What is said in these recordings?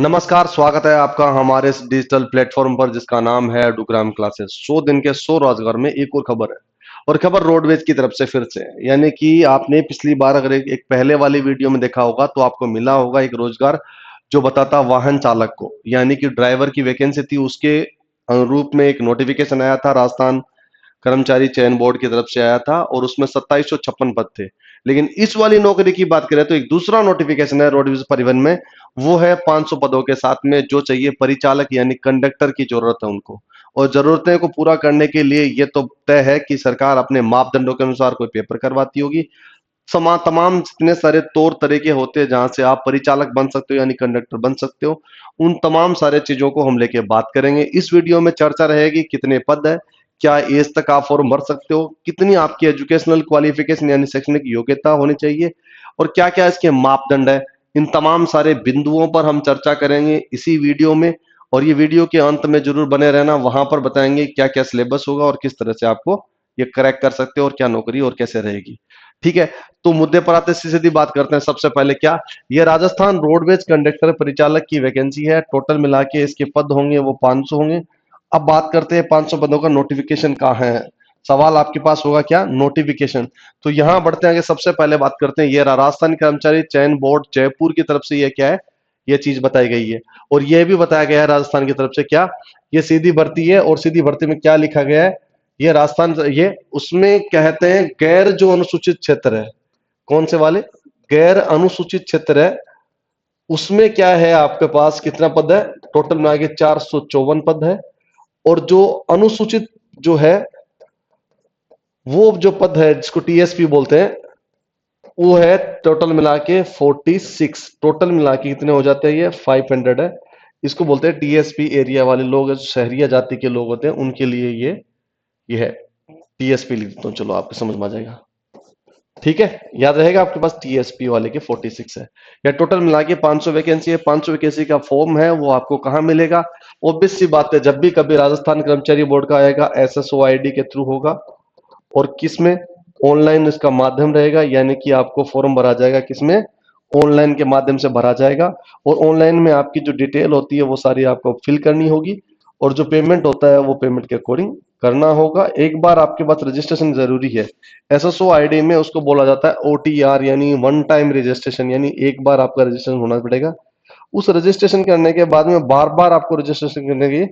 नमस्कार, स्वागत है आपका हमारे इस डिजिटल प्लेटफॉर्म पर जिसका नाम है डुग्राम क्लासेस। 100 दिन के 100 रोजगार में एक और खबर है और खबर रोडवेज की तरफ से फिर से है। यानी कि आपने पिछली बार अगर एक पहले वाली वीडियो में देखा होगा तो आपको मिला होगा एक रोजगार जो बताता वाहन चालक को, यानी कि ड्राइवर की वैकेंसी थी। उसके अनुरूप में एक नोटिफिकेशन आया था, राजस्थान कर्मचारी चयन बोर्ड की तरफ से आया था और उसमें 2756 पद थे। लेकिन इस वाली नौकरी की बात करें तो एक दूसरा नोटिफिकेशन है रोडवेज परिवहन में, वो है 500 पदों के साथ में जो चाहिए परिचालक यानी कंडक्टर की जरूरत है उनको। और जरूरतें को पूरा करने के लिए ये तो तय है कि सरकार अपने मापदंडों के अनुसार कोई पेपर करवाती होगी। तमाम जितने सारे तौर तरीके होते हैं जहां से आप परिचालक बन सकते हो यानी कंडक्टर बन सकते हो, उन तमाम सारे चीजों को हम लेके बात करेंगे। इस वीडियो में चर्चा रहेगी कितने पद है, क्या एज तक आप फॉर्म भर सकते हो, कितनी आपकी एजुकेशनल क्वालिफिकेशन यानी शैक्षणिक योग्यता होनी चाहिए और क्या क्या इसके मापदंड है। इन तमाम सारे बिंदुओं पर हम चर्चा करेंगे इसी वीडियो में। और ये वीडियो के अंत में जरूर बने रहना, वहां पर बताएंगे क्या क्या सिलेबस होगा और किस तरह से आपको ये क्रैक कर सकते हो और क्या नौकरी और कैसे रहेगी। ठीक है, तो मुद्दे पर आते सीधी सीधी बात करते हैं। सबसे पहले क्या, ये राजस्थान रोडवेज कंडक्टर परिचालक की वैकेंसी है। टोटल मिला के इसके पद होंगे वो 500 होंगे। अब बात करते हैं 500 पदों का नोटिफिकेशन कहाँ है। सवाल आपके पास होगा क्या, नोटिफिकेशन। तो यहां बढ़ते हैं आगे, सबसे पहले बात करते हैं ये राजस्थान कर्मचारी चयन बोर्ड जयपुर की तरफ से ये क्या है, ये चीज बताई गई है। और ये भी बताया गया है राजस्थान की तरफ से क्या, ये सीधी भर्ती है। और सीधी भर्ती में क्या लिखा गया है, ये राजस्थान ये उसमें कहते हैं गैर जो अनुसूचित क्षेत्र है, कौन से वाले, गैर अनुसूचित क्षेत्र है, उसमें क्या है आपके पास कितना पद है, टोटल में आगे 454 पद है। और जो अनुसूचित जो है वो जो पद है जिसको टीएसपी बोलते हैं, वो है टोटल मिला के 46। टोटल मिला के कितने हो जाते हैं, ये 500 है। इसको बोलते हैं टीएसपी एरिया वाले लोग, शहरिया जाति के लोग होते हैं उनके लिए ये है। टीएसपी लिख देता हूं, चलो आपको समझ में आ जाएगा। ठीक है, याद रहेगा आपके पास टीएसपी वाले के 46 है। या टोटल मिला के 500 वैकेंसी है। 500 वैकेंसी का फॉर्म है वो आपको कहां मिलेगा, ऑब्वियस सी बात है, जब भी कभी राजस्थान कर्मचारी बोर्ड का आएगा एसएसओ आईडी के थ्रू होगा। और किसमें, ऑनलाइन इसका माध्यम रहेगा, यानी कि आपको फॉर्म भरा जाएगा किसमें, ऑनलाइन के माध्यम से भरा जाएगा। और ऑनलाइन में आपकी जो डिटेल होती है वो सारी आपको फिल करनी होगी। और जो पेमेंट होता है वो पेमेंट के अकॉर्डिंग करना होगा। एक बार आपके पास रजिस्ट्रेशन जरूरी है। एसएसओ आईडी में उसको बोला जाता है ओटीआर यानी वन टाइम रजिस्ट्रेशन, यानी एक बार आपका रजिस्ट्रेशन होना पड़ेगा। उस रजिस्ट्रेशन करने के बाद में बार बार आपको रजिस्ट्रेशन करने की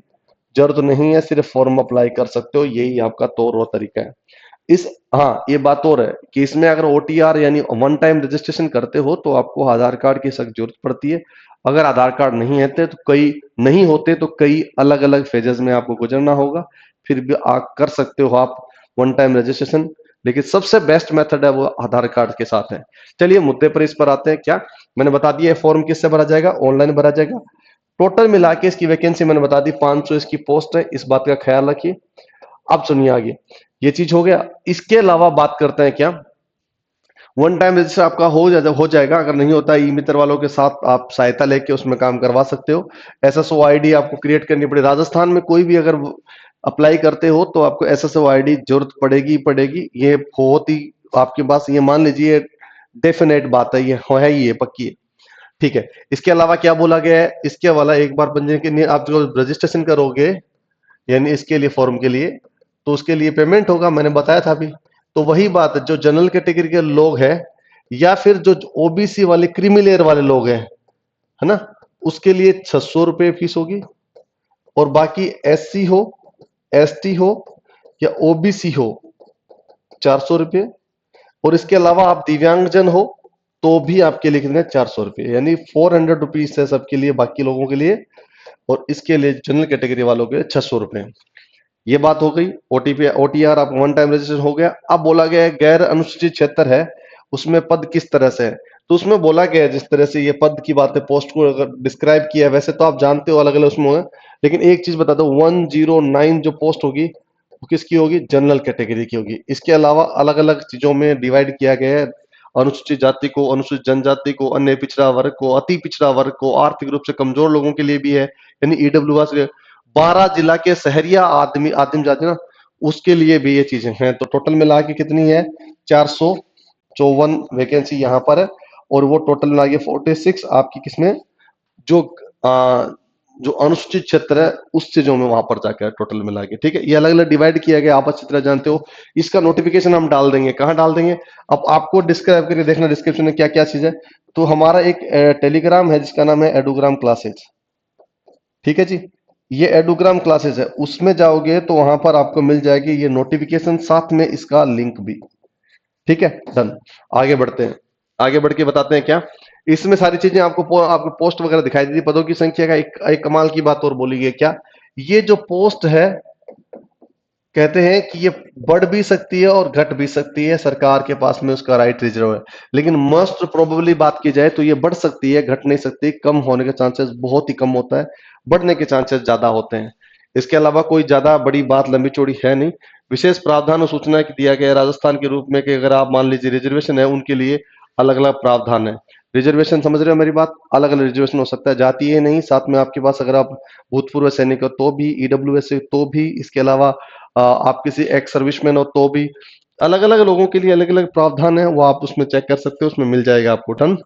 जरूरत नहीं है, सिर्फ फॉर्म अप्लाई कर सकते हो, यही आपका तौर और तरीका है। इस हाँ, ये बात और है कि इसमें अगर ओटीआर यानी वन टाइम रजिस्ट्रेशन करते हो तो आपको आधार कार्ड की सख्त जरूरत पड़ती है। अगर आधार कार्ड नहीं होते तो कई अलग अलग फेजेस में आपको गुजरना होगा। फिर भी आप कर सकते हो आप वन टाइम रजिस्ट्रेशन, लेकिन सबसे बेस्ट मेथड है वो आधार कार्ड के साथ है। चलिए मुद्दे पर इस पर आते हैं। क्या मैंने बता दिया, फॉर्म किससे भरा जाएगा, ऑनलाइन भरा जाएगा। टोटल मिला के इसकी वैकेंसी मैंने बता दी 500 इसकी पोस्ट है, इस बात का ख्याल रखिए। अब सुनिए आगे, ये चीज हो गया। इसके अलावा बात करते हैं क्या, वन टाइम रजिस्टर आपका हो जाएगा। अगर नहीं होता ई मित्र वालों के साथ आप सहायता लेके उसमें काम करवा सकते हो। एसएसओ आईडी आपको क्रिएट करनी पड़ेगी। राजस्थान में कोई भी अगर अप्लाई करते हो तो आपको एसएसओ आईडी जरूरत पड़ेगी पड़ेगी, ये बहुत ही आपके पास, ये मान लीजिए डेफिनेट बात है, है ही, ये पक्की है। ठीक है, इसके अलावा क्या बोला गया है, इसके अलावा एक बार बनने के लिए आप जो रजिस्ट्रेशन करोगे यानी इसके लिए फॉर्म के लिए, तो उसके लिए पेमेंट होगा, मैंने बताया था अभी। तो वही बात है, जो जनरल कैटेगरी के लोग हैं या फिर जो ओबीसी वाले क्रीमी लेयर वाले लोग हैं, है ना, उसके लिए 600 रुपये फीस होगी। और बाकी एससी हो, एसटी हो या ओबीसी हो, 400 रुपये। और इसके अलावा आप दिव्यांगजन हो तो भी आपके लिए कितने, 400 रुपये, यानी 400 रुपीज है सबके लिए, बाकी लोगों के लिए। और इसके लिए जनरल कैटेगरी वालों के 600 रुपये। ये बात हो गई। ओटीपी ओटीआर आप वन टाइम रजिस्ट्रेशन हो गया। अब बोला गया है गैर अनुसूचित क्षेत्र है, उसमें पद किस तरह से है। तो उसमें बोला गया है, जिस तरह से ये पद की बात है, पोस्ट को अगर डिस्क्राइब किया है, वैसे तो आप जानते हो अलग अलग उसमें है, लेकिन एक चीज बता दो, 109 जो पोस्ट होगी वो किसकी होगी, जनरल कैटेगरी की होगी। इसके अलावा अलग अलग चीजों में डिवाइड किया गया है, अनुसूचित जाति को, अनुसूचित जनजाति को, अन्य पिछड़ा वर्ग को, अति पिछड़ा वर्ग को, आर्थिक रूप से कमजोर लोगों के लिए भी है, यानी ईडब्ल्यूएस। 12 जिला के शहरिया आदमी आदिम जाति ना, उसके लिए भी ये चीजें हैं। तो टोटल मिला के कितनी है, 454 वैकेंसी यहाँ पर है। और वो टोटल मिला के 46 आपकी किसमें, जो जो अनुसूचित क्षेत्र है उस चीजों में वहां पर जाकर टोटल मिला के, ठीक है। ये अलग अलग डिवाइड किया गया, आप अच्छी तरह जानते हो। इसका नोटिफिकेशन हम डाल देंगे, कहाँ डाल देंगे, अब आपको डिस्क्राइब करके देखना डिस्क्रिप्शन में क्या क्या चीज है। तो हमारा एक टेलीग्राम है जिसका नाम है एडुग्राम क्लासेज, ठीक है जी। ये एडुग्राम क्लासेस है, उसमें जाओगे तो वहां पर आपको मिल जाएगी ये नोटिफिकेशन, साथ में इसका लिंक भी, ठीक है। डन। आगे बढ़ते हैं, आगे बढ़ के बताते हैं क्या इसमें सारी चीजें आपको पोस्ट वगैरह दिखाई दी, पदों की संख्या का एक कमाल की बात और बोली गई क्या, ये जो पोस्ट है कहते हैं कि ये बढ़ भी सकती है और घट भी सकती है, सरकार के पास में उसका राइट रिजर्व है। लेकिन मोस्ट प्रोबेबली बात की जाए तो ये बढ़ सकती है, घट नहीं सकती, कम होने के चांसेस बहुत ही कम होता है, बढ़ने के चांसेस ज्यादा होते हैं। इसके अलावा कोई ज्यादा बड़ी बात लंबी चौड़ी है नहीं। विशेष प्रावधान और सूचना दिया गया है राजस्थान के रूप में कि अगर आप मान लीजिए रिजर्वेशन है उनके लिए अलग अलग प्रावधान है। रिजर्वेशन समझ रहे हो मेरी बात, अलग अलग रिजर्वेशन हो सकता है, जातीय नहीं, साथ में आपके पास अगर आप भूतपूर्व सैनिक हो तो भी, ईडब्ल्यूएस तो भी, इसके अलावा आप किसी एक्स सर्विसमैन हो तो भी, अलग अलग लोगों के लिए अलग अलग प्रावधान है, वो आप उसमें चेक कर सकते हो, उसमें मिल जाएगा आपको। डन।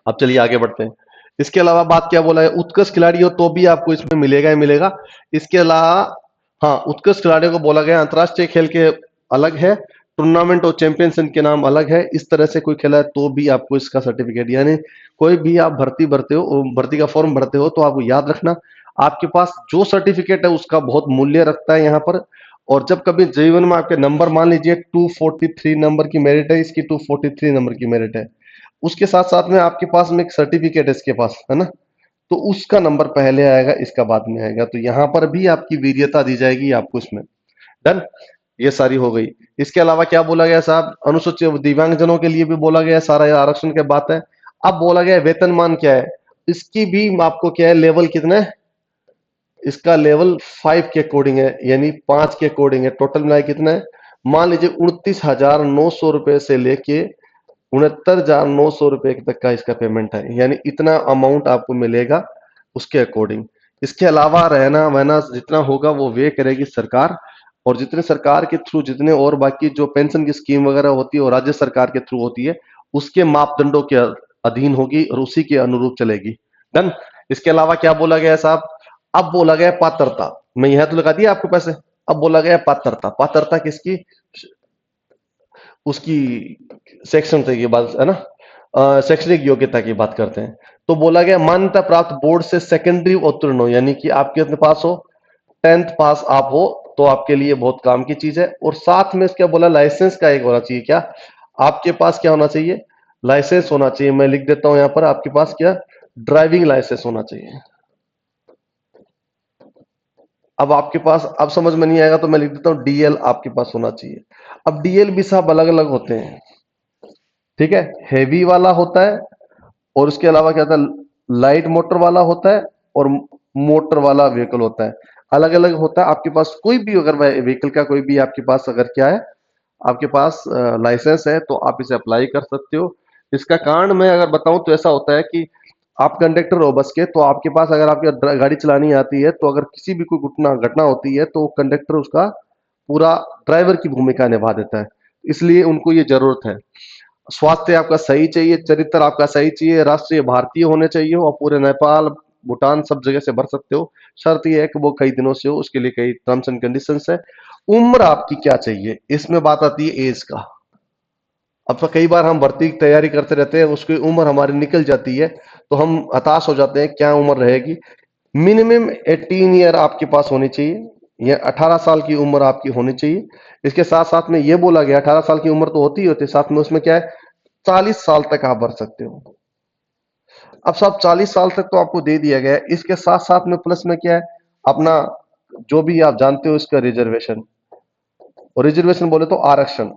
अब चलिए आगे बढ़ते हैं। इसके अलावा बात क्या बोला है, उत्कृष्ट खिलाड़ी हो तो भी आपको इसमें मिलेगा ही मिलेगा। इसके अलावा हाँ, उत्कृष्ट खिलाड़ियों को बोला गया अंतरराष्ट्रीय खेल के अलग है, टूर्नामेंट और चैंपियनशिप के नाम अलग है, इस तरह से कोई खेला है तो भी आपको इसका सर्टिफिकेट, यानी कोई भी आप भर्ती भरते हो, भर्ती का फॉर्म भरते हो तो आपको याद रखना आपके पास जो सर्टिफिकेट है उसका बहुत मूल्य रखता है यहाँ पर। और जब कभी जीवन में आपके नंबर मान लीजिए 243 नंबर की मेरिट है, इसकी 243 नंबर की मेरिट है, उसके साथ साथ में आपके पास में एक सर्टिफिकेट है इसके पास, है ना, तो उसका नंबर पहले आएगा, इसका बाद में आएगा, तो यहां पर भी आपकी वीर्यता दी जाएगी आपको इसमें। डन। ये सारी हो गई। इसके अलावा क्या बोला गया साहब, अनुसूचित दिव्यांगजनों के लिए भी बोला गया, सारा ये आरक्षण की बात है। अब बोला गया वेतनमान क्या है, इसकी भी आपको क्या है, लेवल कितना है, इसका लेवल 5 के अकॉर्डिंग है, यानी 5 के अकॉर्डिंग है। टोटल मिला कितना है, मान लीजिए 29,900 रुपए से लेके 69,900 रुपए तक का इसका पेमेंट है, यानी इतना अमाउंट आपको मिलेगा उसके अकॉर्डिंग। इसके अलावा रहना वहना जितना होगा वो वे करेगी सरकार, और जितने सरकार के थ्रू जितने और बाकी जो पेंशन की स्कीम वगैरह होती है और राज्य सरकार के थ्रू होती है उसके मापदंडों के अधीन होगी और उसी के अनुरूप चलेगी। डन। इसके अलावा क्या बोला गया साहब, अब बोला गया पात्रता, मैं यह तो लगा दिया आपको पैसे। अब बोला गया पात्रता, पात्रता किसकी, उसकी शैक्षणिक की बात है ना, शैक्षणिक योग्यता की बात करते हैं। तो बोला गया मान्यता प्राप्त बोर्ड से सेकेंडरी उत्तीर्ण हो, यानी कि आपके अपने पास हो, 10th पास आप हो तो आपके लिए बहुत काम की चीज है। और साथ में इसका बोला लाइसेंस का एक होना चाहिए, क्या आपके पास क्या होना चाहिए, लाइसेंस होना चाहिए। मैं लिख देता हूं यहां पर, आपके पास क्या, ड्राइविंग लाइसेंस होना चाहिए। अब आपके पास अब समझ में नहीं आएगा तो मैं लिख देता हूं डीएल आपके पास होना चाहिए। अब डीएल भी साहब अलग अलग होते हैं, ठीक है, हेवी वाला होता है और उसके अलावा क्या होता है, लाइट मोटर वाला होता है और मोटर वाला व्हीकल होता है, अलग अलग होता है। आपके पास कोई भी अगर व्हीकल का कोई भी आपके पास अगर क्या है, आपके पास लाइसेंस है तो आप इसे अप्लाई कर सकते हो। इसका कारण मैं अगर बताऊं तो ऐसा होता है कि आप कंडक्टर हो बस के, तो आपके पास अगर आपकी गाड़ी चलानी आती है तो अगर किसी भी कोई घटना घटना होती है तो कंडक्टर उसका पूरा ड्राइवर की भूमिका निभा देता है, इसलिए उनको ये जरूरत है। स्वास्थ्य आपका सही चाहिए, चरित्र आपका सही चाहिए, राष्ट्रीय भारतीय होने चाहिए और पूरे नेपाल भूटान सब जगह से भर सकते हो। शर्त यह है कि वो कई दिनों से हो, उसके लिए कई टर्म्स एंड कंडीशंस है। उम्र आपकी क्या चाहिए, इसमें बात आती है एज का। अब तो कई बार हम भर्ती की तैयारी करते रहते हैं, उसकी उम्र हमारी निकल जाती है तो हम हताश हो जाते हैं, क्या उम्र रहेगी। मिनिमम 18 ईयर आपके पास होनी चाहिए, या 18 साल की उम्र आपकी होनी चाहिए। इसके साथ साथ में ये बोला गया 18 साल की उम्र तो होती ही होती है, साथ में उसमें क्या है, 40 साल तक आप भर सकते हो। अब साहब 40 साल तक तो आपको दे दिया गया है, इसके साथ साथ में प्लस में क्या है, अपना जो भी आप जानते हो इसका रिजर्वेशन, और रिजर्वेशन बोले तो आरक्षण।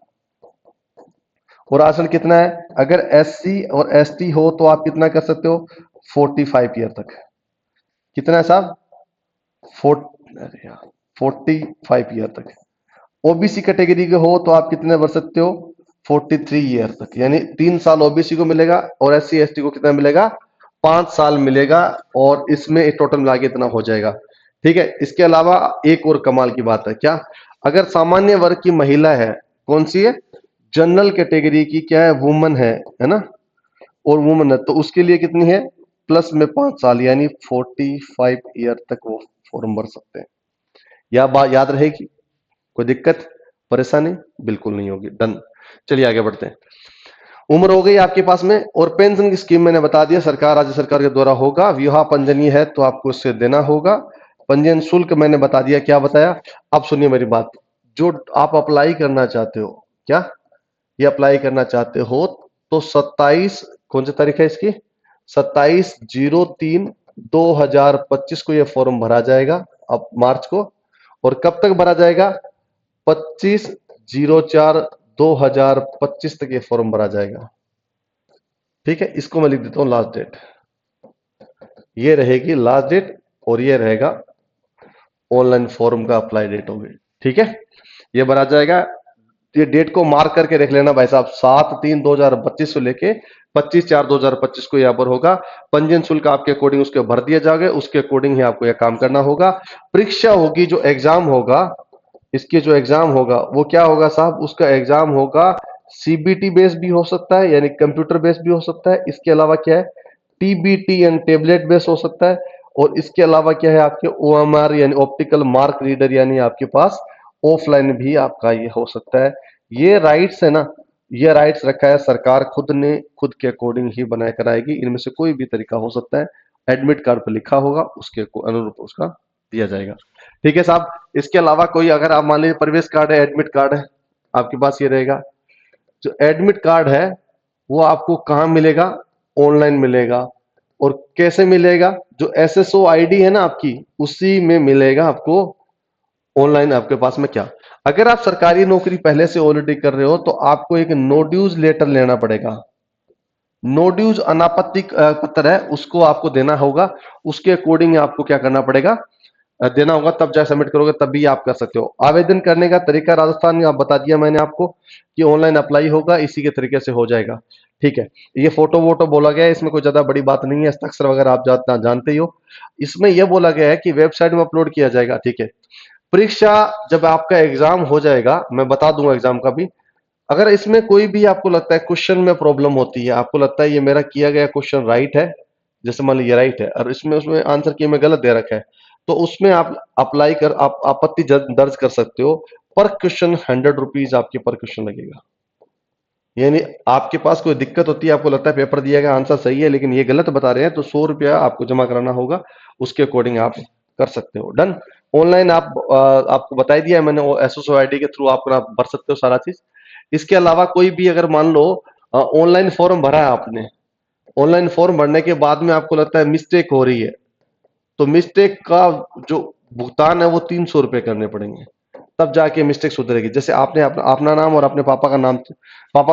और आरक्षण कितना है, अगर एससी और एसटी हो तो आप कितना कर सकते हो, 45 ईयर तक। कितना है साहब, 45 ईयर तक। ओबीसी कैटेगरी के हो तो आप कितने भर सकते हो, 43 ईयर तक, यानी 3 साल ओबीसी को मिलेगा और एससी एसटी को कितना मिलेगा, 5 साल मिलेगा, और इसमें एक टोटल मिला के इतना हो जाएगा, ठीक है। इसके अलावा एक और कमाल की बात है, क्या, अगर सामान्य वर्ग की महिला है, कौन सी है, जनरल कैटेगरी की क्या है, वुमन है ना, और वुमन है तो उसके लिए कितनी है, प्लस में 5 साल यानी 45 ईयर तक वो फॉर्म भर सकते हैं। यह बात याद रहेगी? कोई दिक्कत परेशानी बिल्कुल नहीं होगी। डन। चलिए आगे बढ़ते हैं। उम्र हो गई आपके पास में, और पेंशन की स्कीम मैंने बता दिया, सरकार राज्य सरकार के द्वारा होगा। विवाह पंजीयनी है तो आपको इससे देना होगा। पंजीयन शुल्क मैंने बता दिया, क्या बताया। अब सुनिए मेरी बात, जो आप अप्लाई करना चाहते हो, क्या ये अप्लाई करना चाहते हो, तो 27, कौन सी तारीख है इसकी, 27/03/2025 को यह फॉर्म भरा जाएगा, अब मार्च को। और कब तक भरा जाएगा? 25/04/2025 तक ये फॉर्म भरा जाएगा। ठीक है, इसको मैं लिख देता हूं लास्ट डेट। ये रहेगी लास्ट डेट, और ये रहेगा ऑनलाइन फॉर्म का अप्लाई डेट होगी। ठीक है, ये भरा जाएगा। ये डेट को मार्क करके रख लेना भाई साहब, 7/3/2025 से लेके 25/4/2025 को यहाँ पर होगा। पंजीयन शुल्क आपके अकॉर्डिंग उसके भर दिए जाओगे, उसके अकॉर्डिंग ही आपको यह काम करना होगा। परीक्षा होगी, जो एग्जाम होगा, इसके जो एग्जाम होगा वो क्या होगा साहब, उसका एग्जाम होगा सीबीटी बेस भी हो सकता है, यानी कंप्यूटर बेस भी हो सकता है। इसके अलावा क्या है, टीबीटी एंड टेबलेट बेस हो सकता है। और इसके अलावा क्या है, आपके ओएमआर यानी ऑप्टिकल मार्क रीडर, यानी आपके पास ऑफलाइन भी आपका ये हो सकता है। ये राइट्स है ना, ये राइट्स रखा है सरकार खुद ने, खुद के अकॉर्डिंग ही बनाए कराएगी। इनमें से कोई भी तरीका हो सकता है, एडमिट कार्ड पर लिखा होगा, उसके अनुरूप उसका दिया जाएगा। ठीक है साहब। इसके अलावा कोई, अगर आप मान लीजिए प्रवेश कार्ड है, एडमिट कार्ड है आपके पास, ये रहेगा। जो एडमिट कार्ड है वो आपको कहाँ मिलेगा? ऑनलाइन मिलेगा। और कैसे मिलेगा? जो एसएसओ आईडी है ना आपकी, उसी में मिलेगा आपको ऑनलाइन। आपके पास में क्या, अगर आप सरकारी नौकरी पहले से ऑलरेडी कर रहे हो तो आपको एक नो ड्यूज लेटर लेना पड़ेगा। नो ड्यूज अनापत्ति पत्र है, उसको आपको देना होगा। उसके अकॉर्डिंग आपको क्या करना पड़ेगा, देना होगा, तब जाए सबमिट करोगे तभी आप कर सकते हो। आवेदन करने का तरीका राजस्थान में आप बता दिया मैंने आपको कि ऑनलाइन अप्लाई होगा, इसी के तरीके से हो जाएगा। ठीक है, ये फोटो वोटो बोला गया है, इसमें कोई ज्यादा बड़ी बात नहीं है, हस्ताक्षर वगैरह आप जानते ही हो। इसमें यह बोला गया है कि वेबसाइट में अपलोड किया जाएगा। ठीक है, परीक्षा जब आपका एग्जाम हो जाएगा, मैं बता दूंगा एग्जाम का भी। अगर इसमें कोई भी आपको लगता है क्वेश्चन में प्रॉब्लम होती है, आपको लगता है ये मेरा किया गया क्वेश्चन राइट है, जैसे मान लीजिए राइट है और इसमें उसमें आंसर की में गलत दे रखा है, तो उसमें आप अप्लाई कर, आप आपत्ति दर्ज कर सकते हो। पर क्वेश्चन 100 रुपीज आपके पर क्वेश्चन लगेगा। यानी आपके पास कोई दिक्कत होती है, आपको लगता है पेपर दिया गया आंसर सही है लेकिन ये गलत बता रहे हैं, तो 100 रुपया आपको जमा कराना होगा, उसके अकॉर्डिंग आप कर सकते हो। डन। ऑनलाइन आप आपको बता ही दिया है मैंने, एसएसओ आईडी के थ्रू आप भर सकते हो सारा चीज। इसके अलावा कोई भी, अगर मान लो ऑनलाइन फॉर्म भरा है आपने, ऑनलाइन फॉर्म भरने के बाद में आपको लगता है मिस्टेक हो रही है, तो मिस्टेक का जो भुगतान है वो 300 रुपये करने पड़ेंगे, तब जाके मिस्टेक सुधरेगी। जैसे आपने अपना नाम और अपने पापा का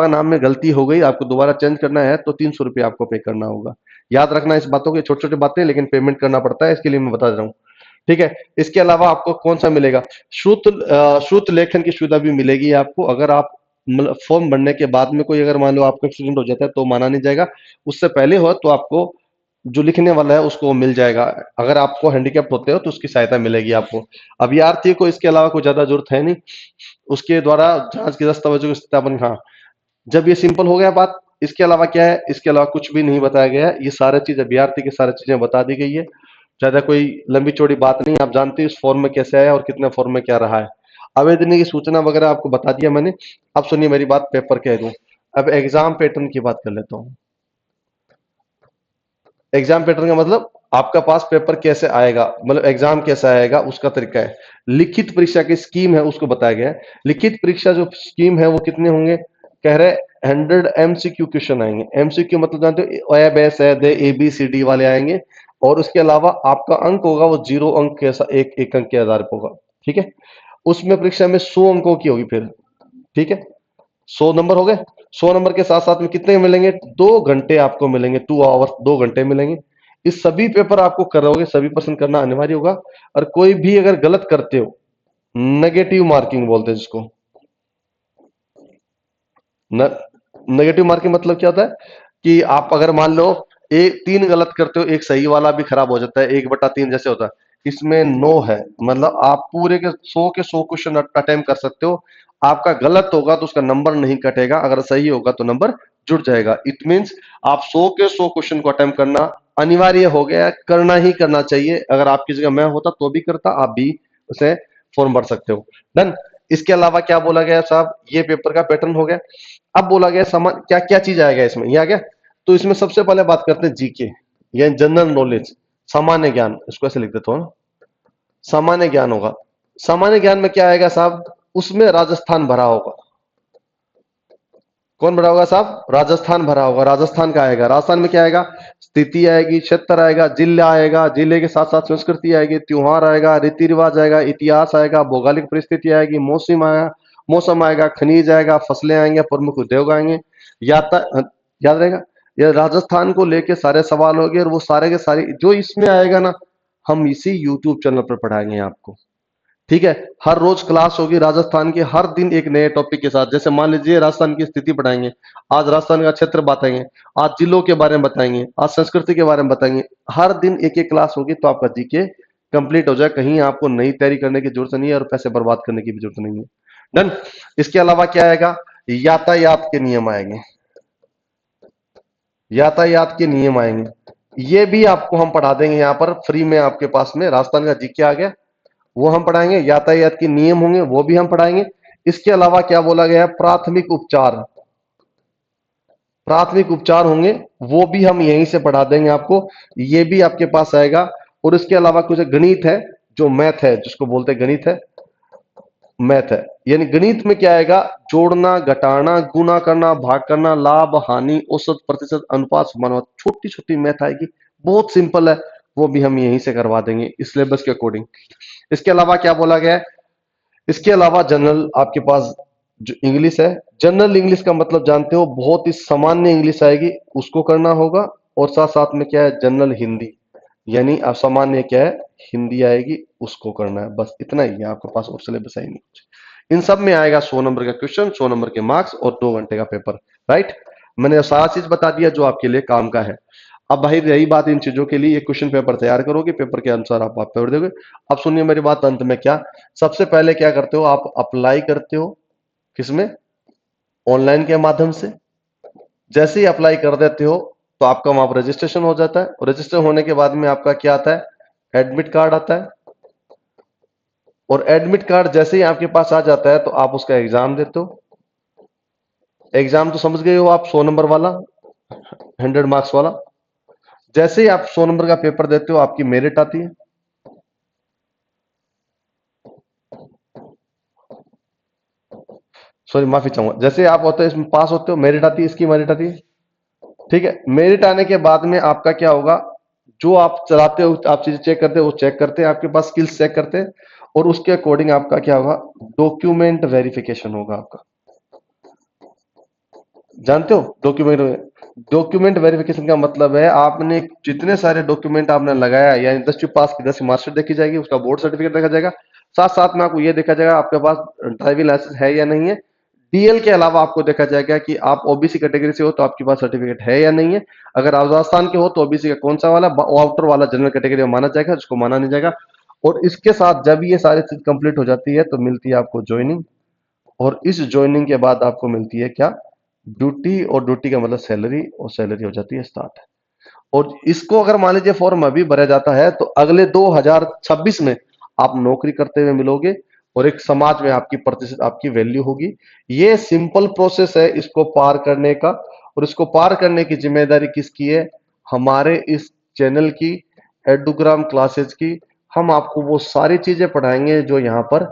नाम में गलती हो गई, आपको दोबारा चेंज करना है तो 300 रुपये आपको पे करना होगा। याद रखना इस बातों की, छोटी छोटी बातें लेकिन पेमेंट करना पड़ता है, इसके लिए मैं बता दे रहा हूँ। ठीक है, इसके अलावा आपको कौन सा मिलेगा, श्रुत लेखन की सुविधा भी मिलेगी आपको। अगर आप मतलब फॉर्म भरने के बाद में कोई, अगर मान लो आपका एक्सीडेंट हो जाता है तो माना नहीं जाएगा, उससे पहले हो तो आपको जो लिखने वाला है उसको मिल जाएगा। अगर आपको हैंडीकैप होते हो तो उसकी सहायता मिलेगी आपको। अभ्यर्थी को इसके अलावा कोई ज्यादा जरूरत है नहीं, उसके द्वारा जांच के दस्तावेजों की सत्यापन। हाँ, जब ये सिंपल हो गया बात, इसके अलावा क्या है, इसके अलावा कुछ भी नहीं बताया गया है। ये सारे चीज अभ्यर्थी की सारी चीजें बता दी गई है, ज्यादा कोई लंबी चौड़ी बात नहीं। आप जानते हो इस फॉर्म में कैसे आया और कितने फॉर्म में क्या रहा है। आवेदन की सूचना वगैरह आपको बता दिया मैंने। अब सुनिए मेरी बात, पेपर कह दूं। अब एग्जाम पैटर्न की बात कर लेता हूं। एग्जाम पैटर्न का मतलब आपका पास पेपर कैसे आएगा, मतलब एग्जाम कैसा आएगा उसका तरीका है। लिखित परीक्षा की स्कीम है उसको बताया गया है। लिखित परीक्षा जो स्कीम है वो कितने होंगे, कह रहे 100 MCQ क्वेश्चन आएंगे। एमसीक्यू मतलब जानते हो, ए बेस है दे ए बी सी डी वाले आएंगे। और उसके अलावा आपका अंक होगा वो 0 अंक के एक अंक के आधार पर होगा। ठीक है, उसमें परीक्षा में 100 अंकों की होगी फिर। ठीक है, 100 नंबर हो गए। 100 नंबर के साथ साथ में कितने मिलेंगे, 2 घंटे आपको मिलेंगे, 2 आवर्स, 2 घंटे मिलेंगे। इस सभी पेपर आपको करोगे, सभी पसंद करना अनिवार्य होगा। और कोई भी अगर गलत करते हो, नेगेटिव मार्किंग बोलते हैं जिसको। नेगेटिव मार्किंग मतलब क्या होता है कि आप अगर मान लो एक 3 गलत करते हो, एक सही वाला भी खराब हो जाता है, 1/3 जैसे होता है। इसमें नो है, मतलब आप पूरे के 100 क्वेश्चन अटेम्प्ट कर सकते हो। आपका गलत होगा तो उसका नंबर नहीं कटेगा, अगर सही होगा तो नंबर जुड़ जाएगा। इट मीन्स आप 100 क्वेश्चन को अटेम्प्ट करना अनिवार्य हो गया, करना ही करना चाहिए। अगर आपकी जगह मैं होता तो भी करता, आप भी उसे फॉर्म भर सकते हो। डन। इसके अलावा क्या बोला गया साहब, ये पेपर का पैटर्न हो गया। अब बोला गया समान क्या क्या चीज आएगा इसमें, ये आ गया। तो इसमें सबसे पहले बात करते हैं जीके, या जनरल नॉलेज, सामान्य ज्ञान, इसको ऐसे लिख देता हूं ना, सामान्य ज्ञान होगा। सामान्य ज्ञान में क्या आएगा साहब, उसमें राजस्थान भरा होगा। कौन भरा होगा साहब, राजस्थान भरा होगा। राजस्थान का आएगा, राजस्थान में क्या आएगा, स्थिति आएगी, क्षेत्र आएगा, जिला आएगा, जिले के साथ साथ संस्कृति आएगी, त्योहार आएगा, रीति रिवाज आएगा, इतिहास आएगा, भौगोलिक परिस्थिति आएगी, मौसम आएगा, मौसम आएगा, खनिज आएगा, फसलें आएंगे, प्रमुख उद्योग आएंगे, याता याद रहेगा। ये राजस्थान को लेके सारे सवाल हो गए, और वो सारे के सारे जो इसमें आएगा ना, हम इसी यूट्यूब चैनल पर पढ़ाएंगे आपको। ठीक है, हर रोज क्लास होगी राजस्थान की, हर दिन एक नए टॉपिक के साथ। जैसे मान लीजिए राजस्थान की स्थिति पढ़ाएंगे, आज राजस्थान का क्षेत्र बताएंगे, आज जिलों के बारे में बताएंगे, आज संस्कृति के बारे में बताएंगे। हर दिन एक एक क्लास होगी, तो आपका जीके कंप्लीट हो जाए, कहीं आपको नई तैयारी करने की जरूरत नहीं है और पैसे बर्बाद करने की भी जरूरत नहीं है। डन। इसके अलावा क्या आएगा, यातायात के नियम आएंगे, यातायात के नियम आएंगे, ये भी आपको हम पढ़ा देंगे यहाँ पर फ्री में। आपके पास में राजस्थान का जीके आ गया, वो हम पढ़ाएंगे। यातायात के नियम होंगे, वो भी हम पढ़ाएंगे। इसके अलावा क्या बोला गया है, प्राथमिक उपचार, प्राथमिक उपचार होंगे, वो भी हम यहीं से पढ़ा देंगे आपको, ये भी आपके पास आएगा। और इसके अलावा कुछ गणित है, जो मैथ है, जिसको बोलते हैं गणित है, मैथ है। यानी गणित में क्या आएगा, जोड़ना, घटाना, गुना करना, भाग करना, लाभ हानि, औसत, प्रतिशत, अनुपात, समानुपात, छोटी छोटी मैथ आएगी, बहुत सिंपल है। वो भी हम यहीं से करवा देंगे इस सिलेबस के अकॉर्डिंग। इसके अलावा क्या बोला गया है, इसके अलावा जनरल आपके पास जो इंग्लिश है, जनरल इंग्लिश का मतलब जानते हो, बहुत ही सामान्य इंग्लिश आएगी, उसको करना होगा। और साथ साथ में क्या है, जनरल हिंदी, यानी असामान्य क्या है, हिंदी आएगी, उसको करना है। बस इतना ही है आपके पास, और सिलेबस है ही नहीं कुछ। इन सब में आएगा 100 नंबर का क्वेश्चन, 100 नंबर के मार्क्स और 2 घंटे का पेपर। राइट, मैंने सारा चीज बता दिया जो आपके लिए काम का है। अब भाई रही बात इन चीजों के लिए, ये क्वेश्चन पेपर तैयार करोगे, पेपर के अनुसार आप पेपर दोगे। अब सुनिए मेरी बात अंत में, क्या सबसे पहले क्या करते हो, आप अप्लाई करते हो किसमें, ऑनलाइन के माध्यम से। जैसे ही अप्लाई कर देते हो, तो आपका वहां पर रजिस्ट्रेशन हो जाता है, और रजिस्टर होने के बाद में आपका क्या आता है, एडमिट कार्ड आता है। और एडमिट कार्ड जैसे ही आपके पास आ जाता है, तो आप उसका एग्जाम देते हो। एग्जाम तो समझ गए हो आप, 100 नंबर वाला, 100 मार्क्स वाला। जैसे ही आप 100 नंबर का पेपर देते हो, आपकी मेरिट आती है। सॉरी, माफी चाहूंगा, जैसे आप होते हैं इसमें पास होते हो, मेरिट आती है, इसकी मेरिट आती है। ठीक है, मेरिट आने के बाद में आपका क्या होगा, जो आप चलाते हो, आप चीजें चेक करते हो, वो चेक करते हैं, आपके पास स्किल्स चेक करते हैं। और उसके अकॉर्डिंग आपका क्या होगा, डॉक्यूमेंट वेरिफिकेशन होगा आपका। जानते हो डॉक्यूमेंट, डॉक्यूमेंट वेरिफिकेशन का मतलब है, आपने जितने सारे डॉक्यूमेंट आपने लगाया, यानी 10वीं पास की 10वीं मार्कशीट देखी जाएगी, उसका बोर्ड सर्टिफिकेट देखा जाएगा, साथ साथ में आपको यह देखा जाएगा आपके पास ड्राइविंग लाइसेंस है या नहीं है। डीएल के अलावा आपको देखा जाएगा कि आप ओबीसी कैटेगरी से हो, तो आपके पास सर्टिफिकेट है या नहीं है। अगर आप राजस्थान के हो, तो ओबीसी का कौन सा वाला, आउटर वाला जनरल कैटेगरी में माना जाएगा, जिसको माना नहीं जाएगा। और इसके साथ जब ये सारी चीज कंप्लीट हो जाती है, तो मिलती है आपको ज्वाइनिंग। और इस ज्वाइनिंग के बाद आपको मिलती है क्या, ड्यूटी। और ड्यूटी का मतलब सैलरी, और सैलरी हो जाती है स्टार्ट। और इसको अगर मान लीजिए फॉर्म अभी भरा जाता है, तो अगले 2026 में आप नौकरी करते हुए मिलोगे, और एक समाज में आपकी प्रतिष्ठित, आपकी वैल्यू होगी। ये सिंपल प्रोसेस है इसको पार करने का। और इसको पार करने की जिम्मेदारी किसकी है, हमारे इस चैनल की, एडुग्राम क्लासेस की। हम आपको वो सारी चीजें पढ़ाएंगे जो यहाँ पर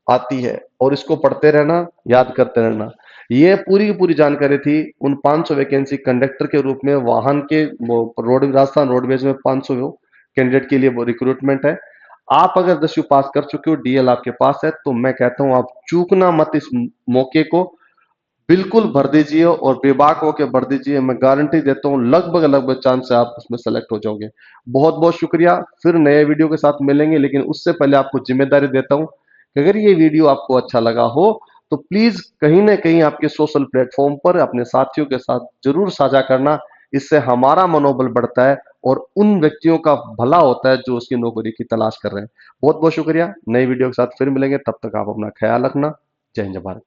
आती है, और इसको पढ़ते रहना, याद करते रहना। ये पूरी की पूरी जानकारी थी उन 500 वैकेंसी कंडक्टर के रूप में, वाहन के रोड, राजस्थान रोडवेज में 500 कैंडिडेट के लिए वो रिक्रूटमेंट है। आप अगर 10वीं पास कर चुके हो, डीएल आपके पास है, तो मैं कहता हूं आप चूकना मत इस मौके को, बिल्कुल भर दीजिए, और बेबाक होकर भर दीजिए। मैं गारंटी देता हूं लगभग लगभग चांस से आप उसमें सेलेक्ट हो जाओगे। बहुत बहुत शुक्रिया, फिर नए वीडियो के साथ मिलेंगे। लेकिन उससे पहले आपको जिम्मेदारी देता हूं कि अगर ये वीडियो आपको अच्छा लगा हो, तो प्लीज कहीं ना कहीं आपके सोशल प्लेटफॉर्म पर अपने साथियों के साथ जरूर साझा करना। इससे हमारा मनोबल बढ़ता है, और उन व्यक्तियों का भला होता है जो उसकी नौकरी की तलाश कर रहे हैं। बहुत बहुत शुक्रिया, नई वीडियो के साथ फिर मिलेंगे, तब तक आप अपना ख्याल रखना। जय हिंद, जय भारत।